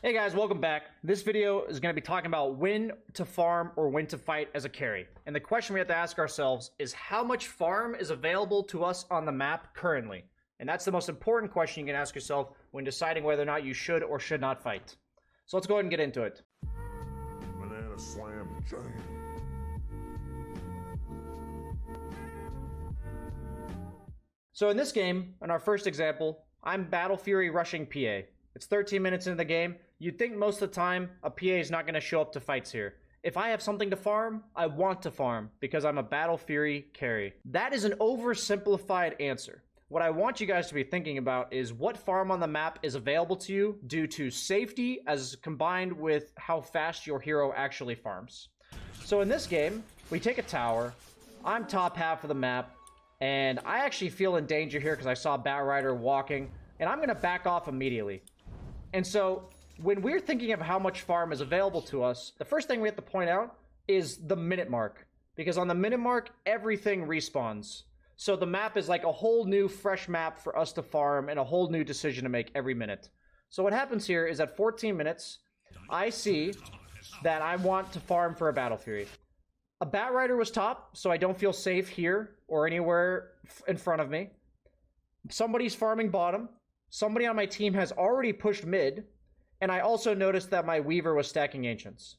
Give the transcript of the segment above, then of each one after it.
Hey guys, welcome back. This video is going to be talking about when to farm or when to fight as a carry. And the question we have to ask ourselves is how much farm is available to us on the map currently? And that's the most important question you can ask yourself when deciding whether or not you should or should not fight. So let's go ahead and get into it. Banana slam jam. So in this game, in our first example, I'm Battle Fury rushing PA. It's 13 minutes into the game. You'd think most of the time a PA is not going to show up to fights here. If I have something to farm, I want to farm because I'm a Battle Fury carry. That is an oversimplified answer. What I want you guys to be thinking about is what farm on the map is available to you due to safety as combined with how fast your hero actually farms. So in this game, we take a tower. I'm top half of the map, and I actually feel in danger here because I saw Batrider walking, and I'm going to back off immediately. And so when we're thinking of how much farm is available to us, the first thing we have to point out is the minute mark. Because on the minute mark, everything respawns. So the map is like a whole new fresh map for us to farm and a whole new decision to make every minute. So what happens here is at 14 minutes, I see that I want to farm for a Battle Fury. A Batrider was top, so I don't feel safe here or anywhere in front of me. Somebody's farming bottom. Somebody on my team has already pushed mid, and I also noticed that my Weaver was stacking Ancients.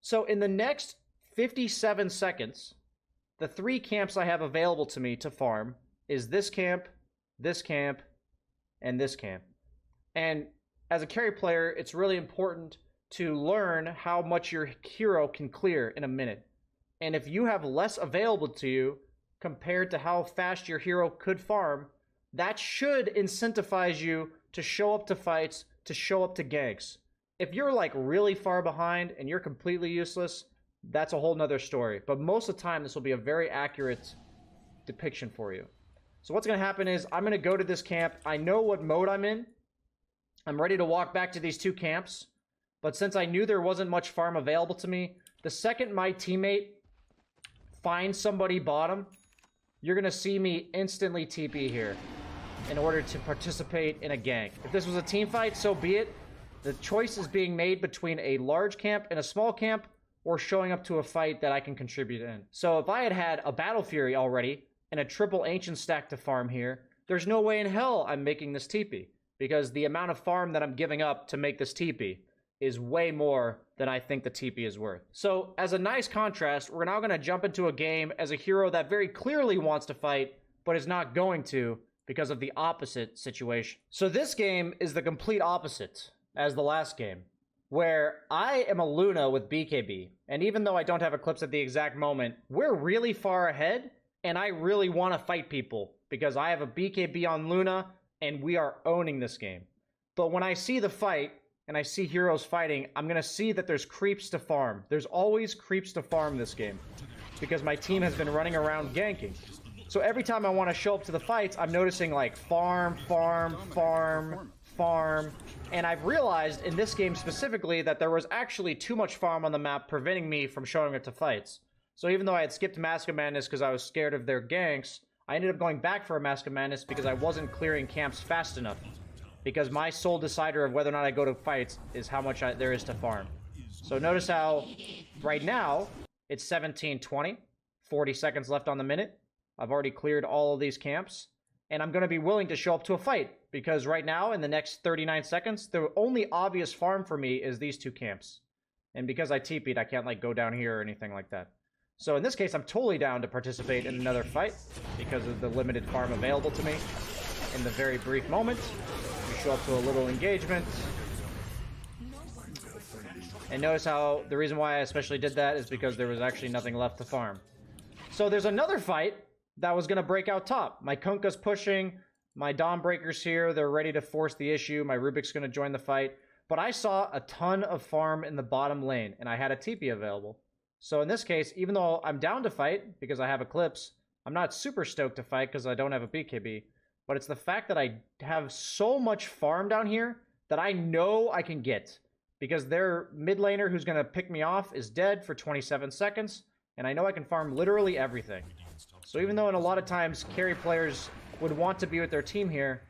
So in the next 57 seconds, the 3 camps I have available to me to farm is this camp, and this camp. And as a carry player, it's really important to learn how much your hero can clear in a minute. And if you have less available to you compared to how fast your hero could farm, that should incentivize you to show up to fights, to show up to ganks. If you're like really far behind and you're completely useless, that's a whole nother story. But most of the time, this will be a very accurate depiction for you. So what's going to happen is I'm going to go to this camp. I know what mode I'm in. I'm ready to walk back to these 2 camps. But since I knew there wasn't much farm available to me, the second my teammate finds somebody bottom, you're going to see me instantly TP here in order to participate in a gank. If this was a team fight, so be it. The choice is being made between a large camp and a small camp or showing up to a fight that I can contribute in. So if I had had a Battle Fury already and a triple Ancient stack to farm here, there's no way in hell I'm making this TP because the amount of farm that I'm giving up to make this TP is way more than I think the TP is worth. So as a nice contrast, we're now going to jump into a game as a hero that very clearly wants to fight but is not going to because of the opposite situation. So this game is the complete opposite as the last game, where I am a Luna with BKB, and even though I don't have Eclipse at the exact moment, we're really far ahead, and I really want to fight people because I have a BKB on Luna, and we are owning this game. But when I see the fight, and I see heroes fighting, I'm going to see that there's creeps to farm. There's always creeps to farm this game because my team has been running around ganking. So every time I want to show up to the fights, I'm noticing like farm, and I've realized in this game specifically that there was actually too much farm on the map preventing me from showing up to fights. So even though I had skipped Mask of Madness because I was scared of their ganks, I ended up going back for a Mask of Madness because I wasn't clearing camps fast enough. Because my sole decider of whether or not I go to fights is how much there is to farm. So notice how right now it's 17:20, 40 seconds left on the minute. I've already cleared all of these camps, and I'm going to be willing to show up to a fight because right now in the next 39 seconds, the only obvious farm for me is these 2 camps. And because I TP'd, I can't like go down here or anything like that. So in this case, I'm totally down to participate in another fight because of the limited farm available to me in the very brief moment. We show up to a little engagement. And notice how the reason why I especially did that is because there was actually nothing left to farm. So there's another fight that was going to break out top. My Kunkka's pushing, my Dawnbreaker's here, they're ready to force the issue, my Rubik's going to join the fight. But I saw a ton of farm in the bottom lane, and I had a TP available. So in this case, even though I'm down to fight, because I have Eclipse, I'm not super stoked to fight because I don't have a BKB. But it's the fact that I have so much farm down here that I know I can get. Because their mid laner who's going to pick me off is dead for 27 seconds, and I know I can farm literally everything. So even though in a lot of times carry players would want to be with their team here,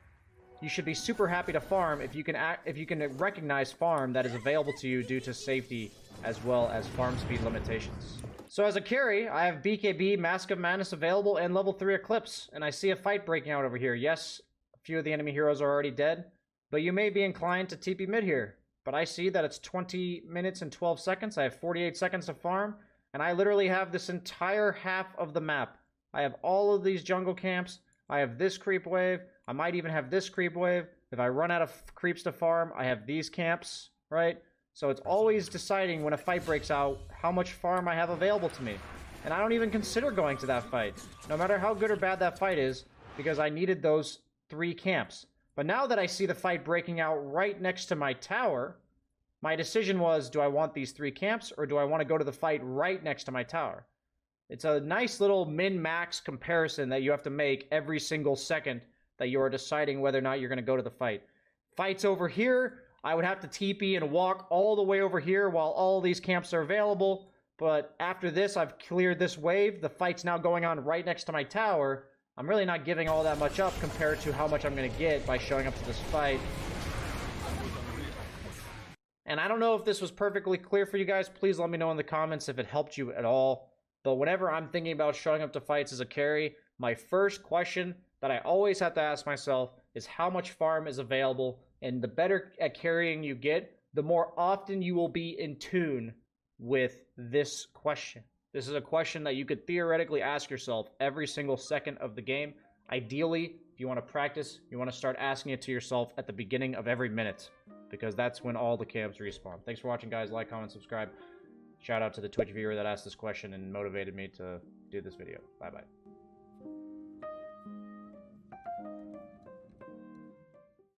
you should be super happy to farm if you can recognize farm that is available to you due to safety as well as farm speed limitations. So as a carry, I have BKB, Mask of Madness available, and level 3 Eclipse, and I see a fight breaking out over here. Yes, a few of the enemy heroes are already dead, but you may be inclined to TP mid here. But I see that it's 20 minutes and 12 seconds. I have 48 seconds to farm, and I literally have this entire half of the map. I have all of these jungle camps. I have this creep wave. I might even have this creep wave. If I run out of creeps to farm, I have these camps, right? So it's always deciding when a fight breaks out how much farm I have available to me. And I don't even consider going to that fight, no matter how good or bad that fight is, because I needed those 3 camps. But now that I see the fight breaking out right next to my tower, my decision was, do I want these 3 camps, or do I want to go to the fight right next to my tower? It's a nice little min-max comparison that you have to make every single second that you are deciding whether or not you're going to go to the fight. Fights over here, I would have to TP and walk all the way over here while all these camps are available. But after this, I've cleared this wave. The fight's now going on right next to my tower. I'm really not giving all that much up compared to how much I'm going to get by showing up to this fight. And I don't know if this was perfectly clear for you guys. Please let me know in the comments if it helped you at all. But whenever I'm thinking about showing up to fights as a carry, my first question that I always have to ask myself is how much farm is available. And the better at carrying you get, the more often you will be in tune with this question. This is a question that you could theoretically ask yourself every single second of the game. Ideally, if you want to practice, you want to start asking it to yourself at the beginning of every minute, because that's when all the camps respawn. Thanks for watching, guys. Like, comment, subscribe. Shout out to the Twitch viewer that asked this question and motivated me to do this video. Bye-bye.